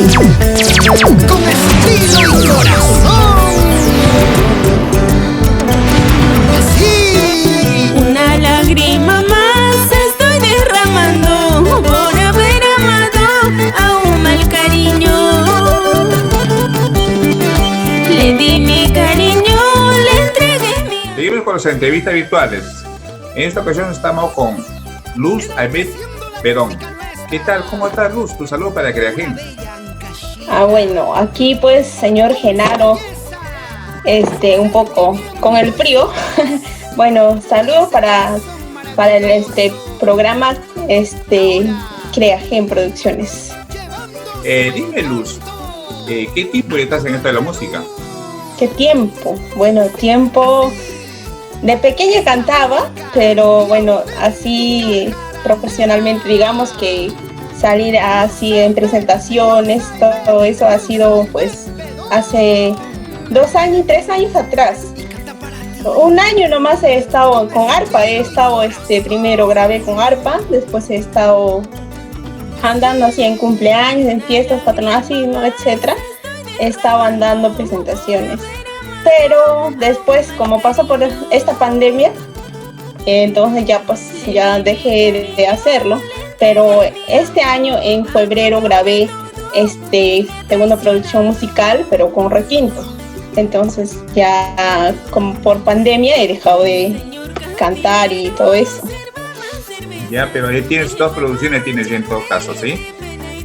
Con estilo y corazón. Sí. Una lágrima más estoy derramando por haber amado a un mal cariño. Le di mi cariño, le entregué mi... Seguimos con las entrevistas virtuales. En esta ocasión estamos con Luz Ahmed Bedón. ¿Qué tal? ¿Cómo estás, Luz? Tu saludo para Creagen. Bueno, aquí pues, señor Genaro, un poco con el frío. Bueno, saludos para el programa Creagen Producciones. Dime, Luz, ¿qué tiempo estás en esto de la música? ¿Qué tiempo? Bueno, tiempo... De pequeña cantaba, pero bueno, así profesionalmente, digamos que salir así en presentaciones, todo eso ha sido pues hace 2 años, 3 años atrás. 1 año nomás he estado con arpa, primero grabé con arpa, después he estado andando así en cumpleaños, en fiestas patronales, ¿no? Etcétera. He estado andando presentaciones. Pero después, como pasó por esta pandemia, entonces ya dejé de hacerlo. Pero este año, en febrero, grabé segunda producción musical, pero con requinto. Entonces ya como por pandemia he dejado de cantar y todo eso. Ya, pero ya tienes 2 producciones, tienes en todo caso, ¿sí?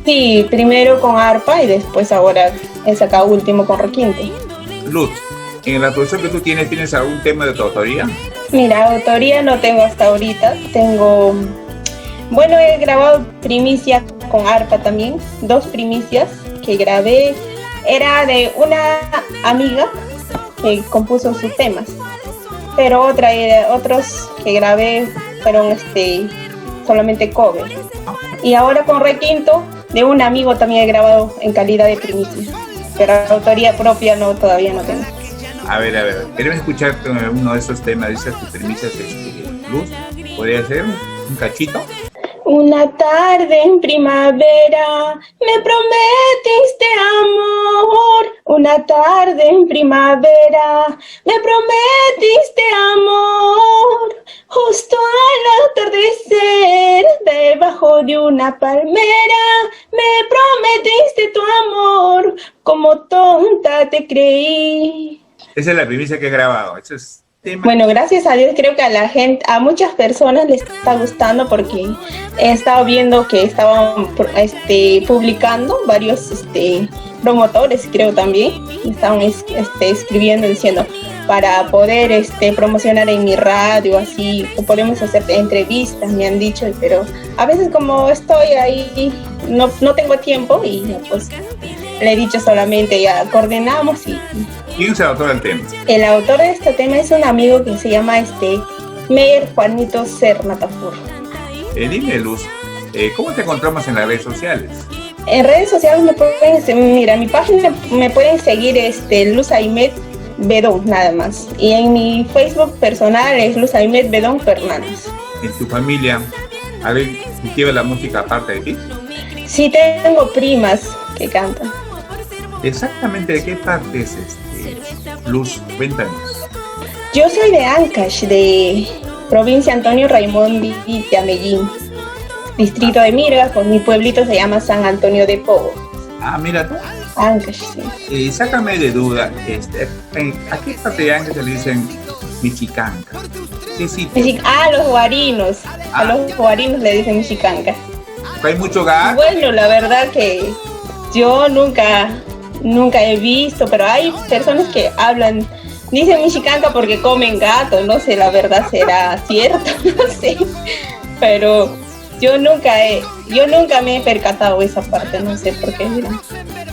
Sí, primero con arpa y después ahora he sacado último con requinto. Luz, en la producción que tú ¿tienes algún tema de tu autoría? Mira, autoría no tengo hasta ahorita. Bueno, he grabado primicia con arpa también. 2 primicias que grabé. Era de una amiga que compuso sus temas. Pero otros que grabé fueron solamente cover. Y ahora con requinto de un amigo también he grabado en calidad de primicia. Pero autoría propia todavía no tengo. A ver, queremos escuchar uno de esos temas, de esas primicias, Luz. ¿Podría ser un cachito? Una tarde en primavera me prometiste amor. Una tarde en primavera me prometiste amor. Justo al atardecer, debajo de una palmera, me prometiste tu amor. Como tonta te creí. Esa es la primicia que he grabado. Eso es tema. Bueno, gracias a Dios creo que a muchas personas les está gustando porque he estado viendo que estaban publicando varios promotores, creo también, y estaban escribiendo diciendo para poder promocionar en mi radio, así podemos hacer entrevistas, me han dicho, pero a veces como estoy ahí no tengo tiempo y pues le he dicho solamente ya coordinamos y... ¿Quién es el autor del tema? El autor de este tema es un amigo que se llama Meir Juanito Cernatafur. Dime, Luz, ¿cómo te encontramos en las redes sociales? En redes sociales en mi página me pueden seguir Luz Ahmed Bedón, nada más. Y en mi Facebook personal es Luz Ahmed Bedón Fernández. ¿En tu familia alguien cultiva la música aparte de ti? Sí, tengo primas que cantan. ¿Exactamente de qué parte es Luz? Cuéntanos. Yo soy de Ancash, de provincia Antonio Raimondi de Amellín, distrito de Mirgas, pues mi pueblito se llama San Antonio de Pogo. Ah, mira tú. Ancash, sí. Sácame de duda, ¿a qué parte de Ancash se le dicen Michicanca? ¿Qué sitio? Los guarinos. A los guarinos le dicen Michicanca. ¿Hay mucho gato? Bueno, la verdad que yo nunca he visto, pero hay personas que dicen Michicanca porque comen gato, no sé, la verdad será cierto, no sé, pero yo nunca me he percatado esa parte, no sé por qué.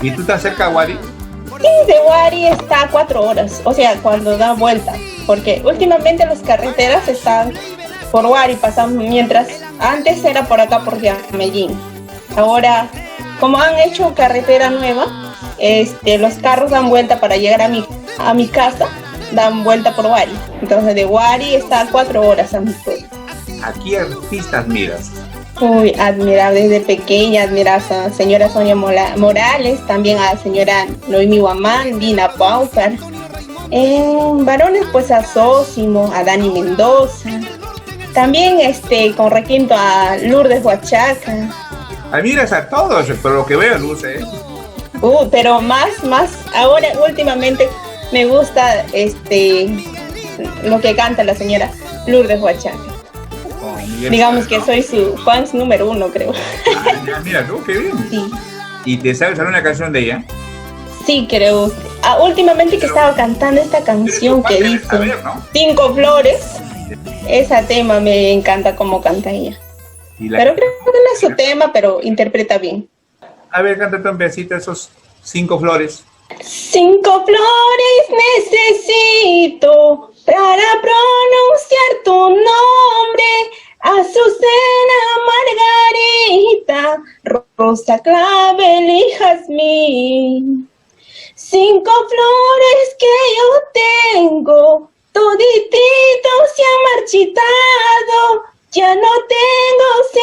¿Y tú estás cerca de Guari? Sí, de Guari está a 4 horas, o sea, cuando da vuelta, porque últimamente las carreteras están por Guari pasando, mientras antes era por acá por Medellín. Ahora, como han hecho carretera nueva, los carros dan vuelta para llegar a mi casa, dan vuelta por Guari. Entonces de Guari está a 4 horas a mi pueblo. ¿A qué artistas miras? Uy, admirar desde pequeña, admirar a la señora Sonia Morales, también a la señora Noemi Guamán, Dina Paucar. En varones, pues a Sósimo, a Dani Mendoza. También con requinto a Lourdes Huachaca. Admiras a todos, por lo que veo, Luz, ¿eh? Pero más, ahora últimamente me gusta lo que canta la señora Lourdes Huachaca. Digamos que soy su fans número 1, creo. Mira tú, qué bien. Sí. ¿Y te sabes alguna canción de ella? Sí, creo. Últimamente que estaba cantando esta canción que dice saber, ¿no? 5 flores. Ese tema me encanta cómo canta ella. Pero creo que no es su tema, pero interpreta bien. A ver, cántate un pedacito de esos 5 flores. 5 flores necesito para pronunciar tu nombre. Azucena, margarita, rosa, clavel y jazmín. 5 flores que yo tengo, todititos se han marchitado. Ya no tengo 5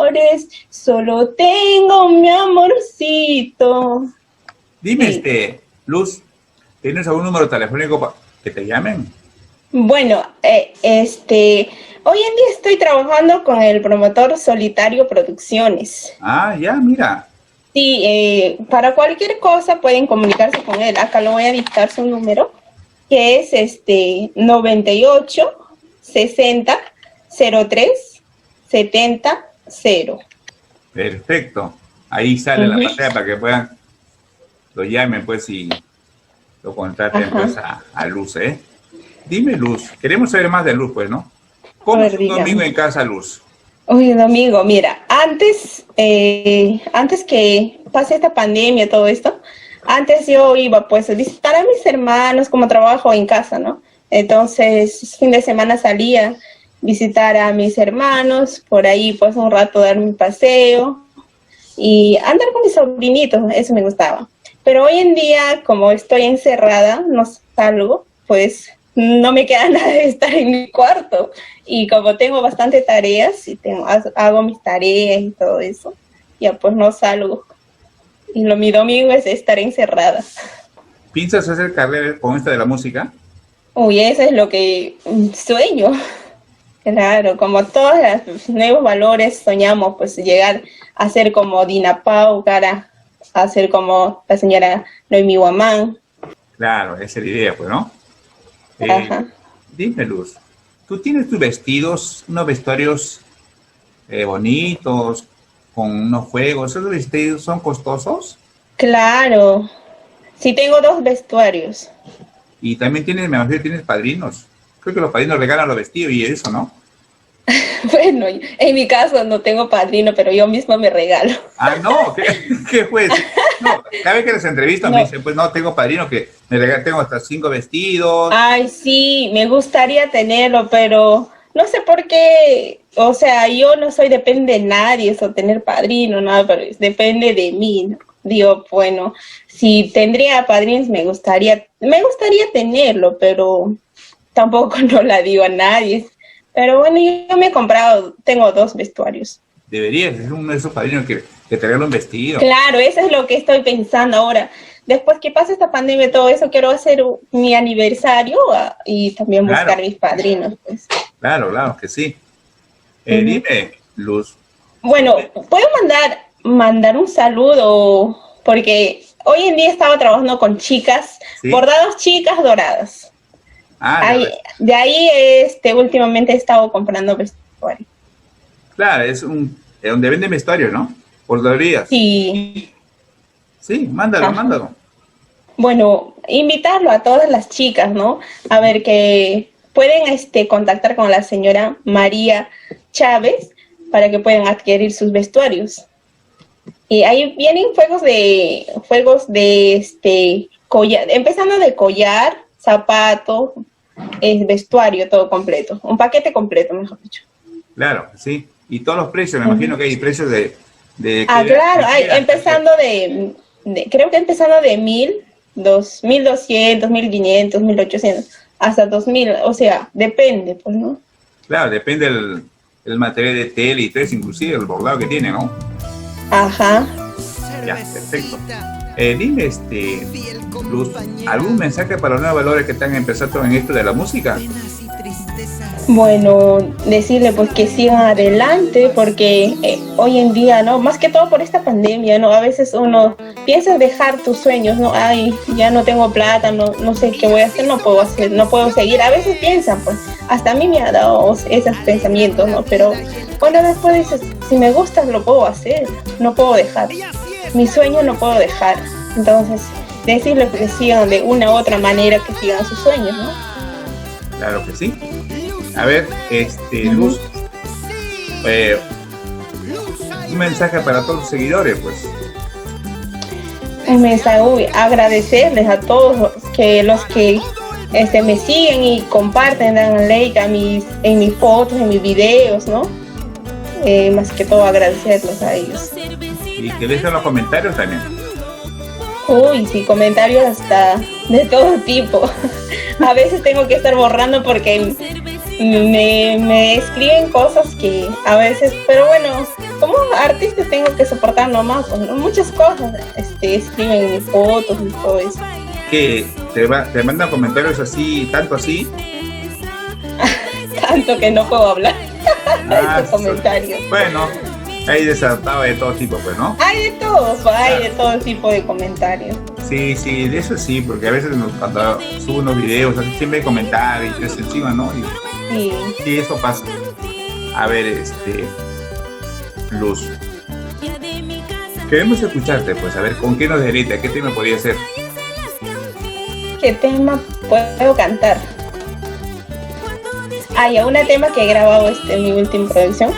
flores, solo tengo mi amorcito. Dime, Sí. Luz, ¿tienes algún número telefónico para que te llamen? Bueno, hoy en día estoy trabajando con el promotor Solitario Producciones. Ah, ya, mira. Sí, para cualquier cosa pueden comunicarse con él. Acá lo voy a dictar su número, que es 98 60 03 70 0. Perfecto. Ahí sale la pantalla para que puedan, lo llamen pues y lo contraten pues a Luz, ¿eh? Dime, Luz, queremos saber más de Luz, pues, ¿no? ¿Cómo es un domingo en casa, Luz? Uy, domingo, mira, antes que pase esta pandemia, todo esto, antes yo iba pues a visitar a mis hermanos, como trabajo en casa, ¿no? Entonces, fin de semana salía visitar a mis hermanos, por ahí pues un rato dar mi paseo y andar con mis sobrinitos, eso me gustaba. Pero hoy en día, como estoy encerrada, no salgo, pues no me queda nada de estar en mi cuarto. Y como tengo bastante tareas y hago mis tareas y todo eso, ya pues no salgo. Y mi domingo es estar encerrada. ¿Piensas hacer carrera con esta de la música? Uy, eso es lo que sueño. Claro, como todos los nuevos valores soñamos, pues llegar a ser como Dina Paucar, a ser como la señora Noemi Guamán. Claro, esa es la idea, pues, ¿no? Dime, Luz, ¿tú tienes tus vestidos, unos vestuarios bonitos, con unos juegos? ¿Esos vestidos son costosos? Claro, sí tengo 2 vestuarios. Y también tienes, me imagino, tienes padrinos. Creo que los padrinos regalan los vestidos y eso, ¿no? Bueno, en mi caso no tengo padrino, pero yo misma me regalo. Ah, no, ¿qué fue? No, cada vez que les entrevisto me dicen, pues no, tengo padrino que me regalan, tengo hasta 5 vestidos. Ay, sí, me gustaría tenerlo, pero no sé por qué, o sea, yo no soy, depende de nadie, eso, tener padrino, nada, pero depende de mí, ¿no? Digo, bueno, si tendría padrinos me gustaría tenerlo, pero tampoco no la digo a nadie. Pero bueno, yo me he comprado, tengo 2 vestuarios. Deberías ser uno de esos padrinos que te regalan un vestido. Claro, eso es lo que estoy pensando ahora. Después que pase esta pandemia y todo eso, quiero hacer mi aniversario y también buscar mis padrinos, pues. Claro que sí. Dime, Luz. Bueno, puedo mandar un saludo, porque hoy en día estaba trabajando con chicas, ¿sí? Bordados chicas doradas. De ahí últimamente he estado comprando vestuario. Claro, es donde venden vestuario, ¿no? Bordadurías. Sí. Sí, mándalo. Bueno, invitarlo a todas las chicas, ¿no? A ver, que pueden contactar con la señora María Chávez para que puedan adquirir sus vestuarios. Y ahí vienen juegos de collar, empezando de collar, zapato, vestuario, todo completo. Un paquete completo, mejor dicho. Claro, sí. Y todos los precios, me imagino que hay precios de claro, empezando creo que empezando de 1,200, 1,500, 1,800, hasta 2,000, o sea, depende, pues, ¿no? Claro, depende el material de tela y todo eso, inclusive el bordado que tiene, ¿no? Ajá. Ya, perfecto. Dime, Luz, ¿algún mensaje para los nuevos valores que están empezando en esto de la música? Bueno, decirle pues que sigan adelante porque hoy en día, ¿no? Más que todo por esta pandemia, ¿no? A veces uno piensa dejar tus sueños, ¿no? Ay, ya no tengo plata, no sé qué voy a hacer, no puedo seguir. A veces piensan, pues, hasta a mí me ha dado esos pensamientos, ¿no? Pero bueno, después dices, si me gusta lo puedo hacer, no puedo dejar. Mi sueño no puedo dejar. Entonces, decirle que sigan de una u otra manera, que sigan sus sueños, ¿no? Claro que sí. A ver, Luz, un mensaje para todos los seguidores, pues. Un mensaje, agradecerles a todos los que me siguen y comparten, dan like en mis fotos, en mis videos, ¿no? Más que todo agradecerles a ellos. Y que dejen los comentarios también. Uy, sí, comentarios hasta de todo tipo. A veces tengo que estar borrando porque me escriben cosas que a veces, pero bueno, como artista tengo que soportar nomás, pues, ¿no? Muchas cosas, escriben mis fotos y todo eso. ¿Que te mandan comentarios así, tanto así? Tanto que no puedo hablar. Esos comentarios. Bueno, hay desadaptado de todo tipo, pues, ¿no? Hay de todo, pues, hay de todo tipo de comentarios. Sí, de eso sí, porque a veces cuando subo unos videos, así siempre hay comentarios y encima, ¿no? Sí, eso pasa. A ver, Luz, queremos escucharte, pues, a ver, ¿con qué nos deleita? ¿Qué tema podría ser? ¿Qué tema puedo cantar? Ya un tema que he grabado en mi última producción.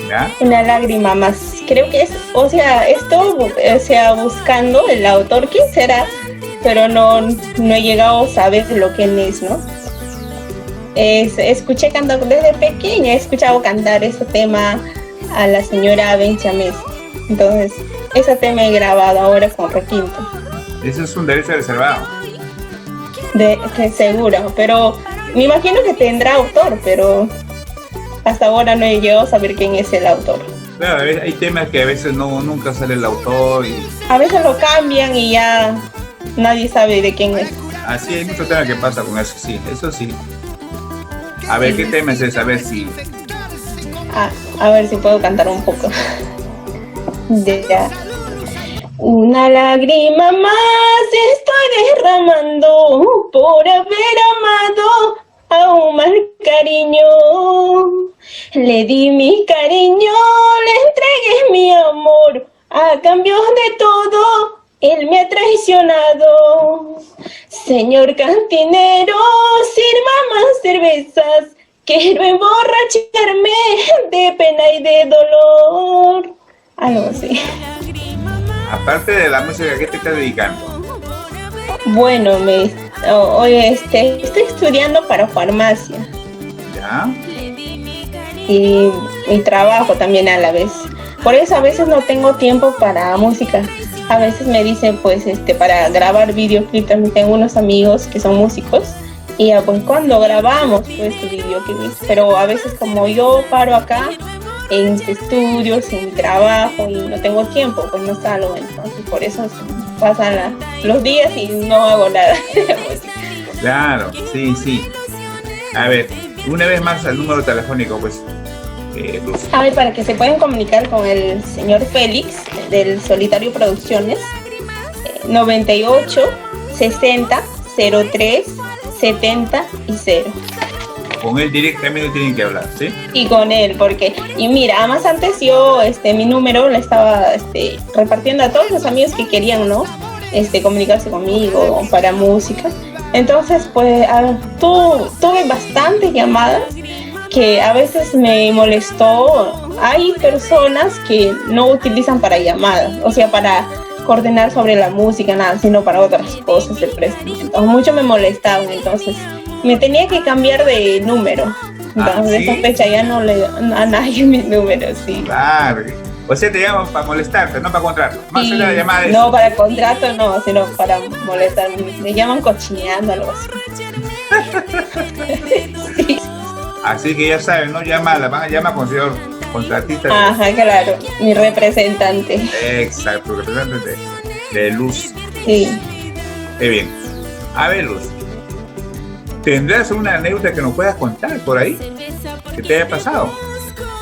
¿Ya? Una lágrima más. Creo que buscando el autor, ¿quién será? Pero no he llegado a saber lo que es, ¿no? Escuché cantar desde pequeña, he escuchado cantar ese tema a la señora Benchames. Entonces, ese tema he grabado ahora con requinto. Eso es un derecho reservado. Que seguro, pero me imagino que tendrá autor, pero hasta ahora no he llegado a saber quién es el autor. Claro, hay temas que a veces nunca sale el autor y... A veces lo cambian y ya nadie sabe de quién es. Así hay mucho tema que pasa con eso, sí, eso sí. A ver, ¿qué tema es ese? A ver si... A ver si puedo cantar un poco. Ya. Una lágrima más estoy derramando por haber amado a un mal cariño. Le di mi cariño, le entregué mi amor, a cambio de todo, él me ha traicionado. Señor cantinero, sirva más cervezas, quiero emborracharme de pena y de dolor. Algo así. Aparte de la música, ¿qué te estás dedicando? Bueno, hoy estoy estudiando para farmacia. ¿Ya? Y trabajo también a la vez. Por eso a veces no tengo tiempo para música. A veces me dicen, pues, para grabar videoclips. También tengo unos amigos que son músicos. Y ya, pues, cuando grabamos, pues, tu videoclip. Pero a veces como yo paro acá, en mis estudios, en mi trabajo, y no tengo tiempo, pues no salgo. Entonces, por eso pasan los días y no hago nada. Claro, sí. A ver, una vez más al número telefónico, pues, Luz. A ver, para que se puedan comunicar con el señor Félix del Solitario Producciones, 98 60 03 70 y 0. Con él directamente tienen que hablar, ¿sí? Y con él, y mira, además antes yo mi número lo estaba repartiendo a todos los amigos que querían, ¿no? Comunicarse conmigo para música. Entonces, pues, tuve bastantes llamadas que a veces me molestó. Hay personas que no utilizan para llamadas, o sea, para coordinar sobre la música, nada, sino para otras cosas de préstamo. Entonces, mucho me molestaban, entonces me tenía que cambiar de número. Entonces, de esa fecha ya no le doy a nadie mi número, sí. Claro. O sea, te llaman para molestarte, no para contrato. Más Sí, allá de la llamada es... no, para contrato no, sino para molestar. Me llaman cochineando, algo así. Sí. Así que ya saben, ¿no? Llámala, van a llamar con señor contratista. Ajá, claro, mi representante. Exacto, representante de Luz. Sí. Qué bien. A ver, Luz, ¿tendrás una anécdota que nos puedas contar por ahí? ¿Qué te haya pasado?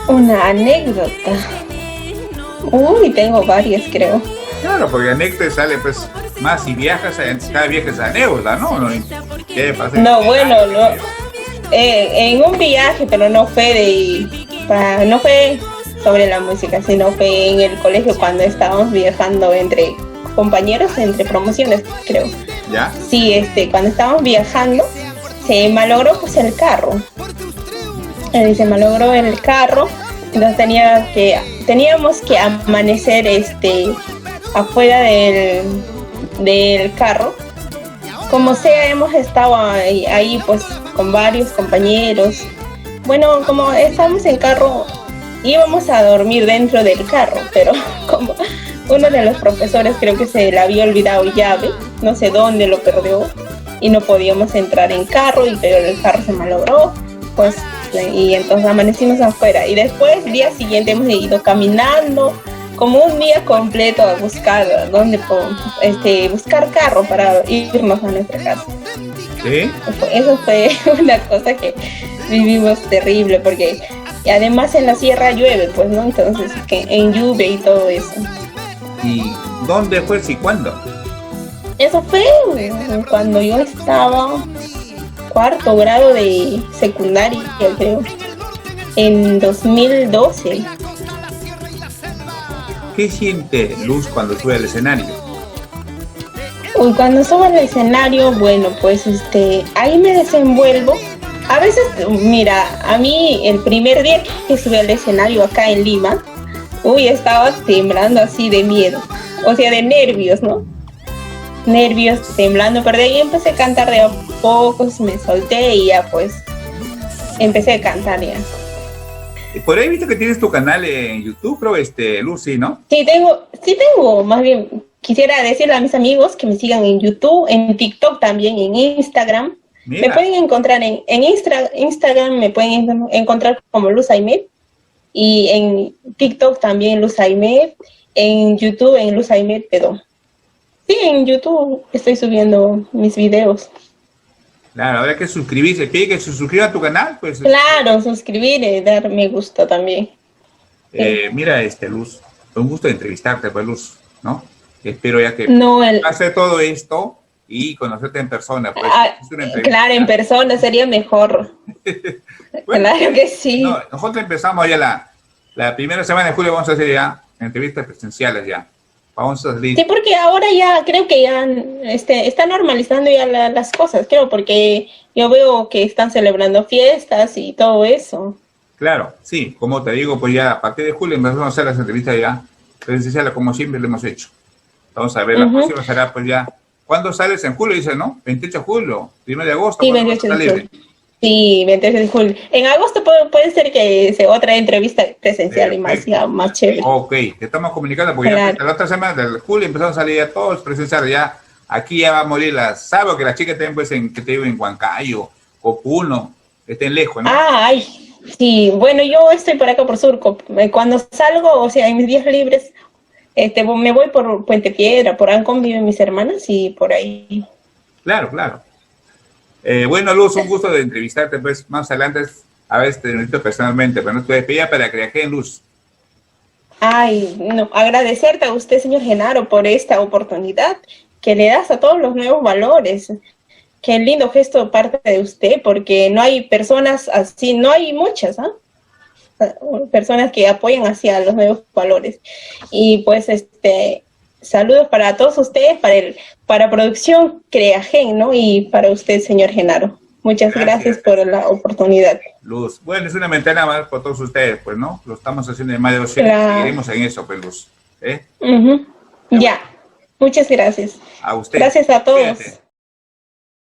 Una anécdota. Uy, tengo varias, creo. Claro, porque anécdota sale pues más si viajas, cada viaje es anécdota, ¿no? ¿Qué pasa? No, bueno, no. En un viaje, pero no fue no fue sobre la música, sino fue en el colegio cuando estábamos viajando entre compañeros, entre promociones, creo. ¿Ya? Sí, cuando estábamos viajando, se malogró pues el carro. Se malogró el carro, entonces teníamos que amanecer afuera del carro. Como sea, hemos estado ahí pues con varios compañeros. Bueno, como estamos en carro, íbamos a dormir dentro del carro, pero como uno de los profesores creo que se le había olvidado llave, no sé dónde lo perdió, y no podíamos entrar en carro, pero el carro se malogró, pues, y entonces amanecimos afuera. Y después, el día siguiente, hemos ido caminando como un día completo a buscar buscar carro para irnos a nuestra casa. ¿Sí? Eso fue una cosa que vivimos terrible, porque además en la sierra llueve, pues, ¿no? Entonces, en lluvia y todo eso. ¿Y dónde fue y cuándo? Eso fue cuando yo estaba cuarto grado de secundaria, creo, en 2012. ¿Qué siente Luz cuando sube al escenario? Cuando subo al escenario, bueno, pues ahí me desenvuelvo. A veces, mira, a mí el primer día que subí al escenario acá en Lima, estaba temblando así de miedo, o sea, de nervios, ¿no? Nervios, temblando, pero de ahí empecé a cantar de a pocos, me solté y ya pues empecé a cantar ya. Por ahí he visto que tienes tu canal en YouTube, creo, Lucy, ¿no? Sí tengo, más bien, quisiera decirle a mis amigos que me sigan en YouTube, en TikTok también, en Instagram. Mira. Me pueden encontrar en Instagram, me pueden encontrar como Luz Aymed, y en TikTok también Luz Aymed, en YouTube en Luz Aymed, pero sí, en YouTube estoy subiendo mis videos. Claro, habrá que suscribirse, pide que se suscriba a tu canal, pues. Claro, suscribir y dar me gusta también. Mira, Luz, fue un gusto entrevistarte, pues, Luz, ¿no? Espero ya que pase todo esto y conocerte en persona, pues. Claro, en persona sería mejor. Bueno, claro que sí. No, nosotros empezamos ya la primera semana de julio, vamos a hacer ya entrevistas presenciales ya. Vamos a salir. Sí, porque ahora ya creo que ya está normalizando ya las cosas, creo, porque yo veo que están celebrando fiestas y todo eso. Claro, sí, como te digo, pues ya a partir de julio empezamos a hacer las entrevistas ya presenciales como siempre lo hemos hecho. Vamos a ver, la próxima será pues ya. ¿Cuándo sales? En julio, dice, ¿no? 28 de julio, 1 de agosto. Sí, 28 de julio. Sí, 28 de julio. En agosto puede ser que sea otra entrevista presencial y más chévere. Ok, te estamos comunicando porque ya la otra semana de julio empezamos a salir ya todos presenciales. Ya aquí ya va a morir Sabe que las chicas también pues que te viven en Huancayo o Puno, estén lejos, ¿no? Ay, sí, bueno, yo estoy por acá por Surco. Cuando salgo, o sea, en mis días libres, me voy por Puente Piedra, por Ancón viven mis hermanas y por ahí. Claro, claro. Bueno, Luz, un gusto de entrevistarte, pues más adelante a veces te necesito personalmente, pero no te despedía para que viaje en Luz. Ay, no, agradecerte a usted, señor Genaro, por esta oportunidad que le das a todos los nuevos valores. Qué lindo gesto de parte de usted, porque no hay personas así, no hay muchas, ¿ah? Personas que apoyan hacia los nuevos valores. Y pues saludos para todos ustedes, para Producción Creagen, ¿no? Y para usted, señor Genaro. Muchas gracias por la oportunidad. Luz, bueno, es una ventana más por todos ustedes, pues, ¿no? Lo estamos haciendo de más de 200 y seguiremos en eso, pues, Luz. Ya, muchas gracias. A usted. Gracias a todos. Cuídate.